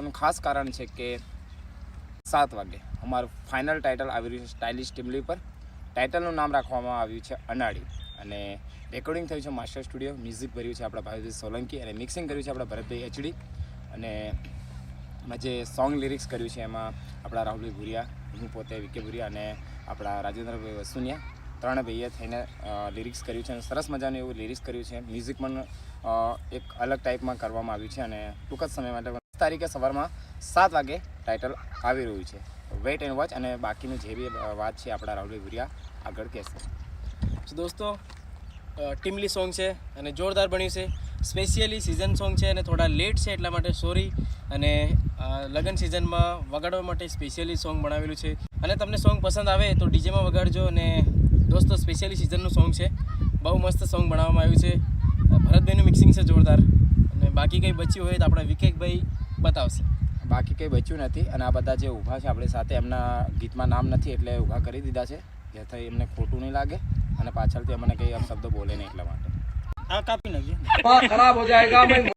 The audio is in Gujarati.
કરવાનું ખાસ કારણ છે કે 7 વાગે અમારું ફાઇનલ ટાઇટલ આવી રહ્યું છે સ્ટાઇલિશ ટીમલી પર. ટાઇટલનું નામ રાખવામાં આવ્યું છે અનાડી અને રેકોર્ડિંગ થયું છે માસ્ટર સ્ટુડિયો. મ્યુઝિક ભર્યું છે આપણા ભાવેશ સોલંકી અને મિક્સિંગ કર્યું છે આપણા ભરતભાઈ એચડી. અને એમાં જે સોંગ લિરિક્સ કર્યું છે એમાં આપણા રાહુલભાઈ ભુરિયા, હું પોતે વિકે ભુરિયા અને આપણા રાજેન્દ્રભાઈ વસુનિયા 3 ભાઈએ થઈને લિરિક્સ કર્યું છે અને સરસ મજાનું એવું લિરિક્સ કર્યું છે. મ્યુઝિક પણ એક અલગ ટાઈપમાં કરવામાં આવ્યું છે અને ટૂંક જ સમય માટે 10 તારીખે સવારમાં 7 વાગે ટાઇટલ આવી રહ્યું છે. Weight and watch. અને બાકીની જે બી વાત છે આપણા રાહુલભાઈ ભુરિયા આગળ કહેશે. તો દોસ્તો ટીમલી સોંગ છે અને જોરદાર બન્યું છે. સ્પેશિયલી સિઝન સોંગ છે અને થોડા લેટ છે એટલા માટે સોરી. અને લગ્ન સિઝનમાં વગાડવા માટે સ્પેશિયલી સોંગ બનાવેલું છે અને તમને સોંગ પસંદ આવે તો ડીજેમાં વગાડજો. અને દોસ્તો સ્પેશિયલી સિઝનનું સોંગ છે, બહુ મસ્ત સોંગ બનાવવામાં આવ્યું છે. ભરતભાઈનું મિક્સિંગ છે જોરદાર. અને બાકી કંઈ બચ્યું હોય તો આપણા વિકેકભાઈ બતાવશે. બાકી કંઈ બચ્યું નથી અને આ બધા જે ઊભા છે આપણી સાથે એમના ગીતમાં નામ નથી એટલે ઊભા કરી દીધા છે જેથી એમને ખોટું નહીં લાગે અને પાછળથી અમને કંઈ શબ્દો બોલે નહીં એટલા માટે. આ કાપી નાખજો. खराब हो जाएगा मैं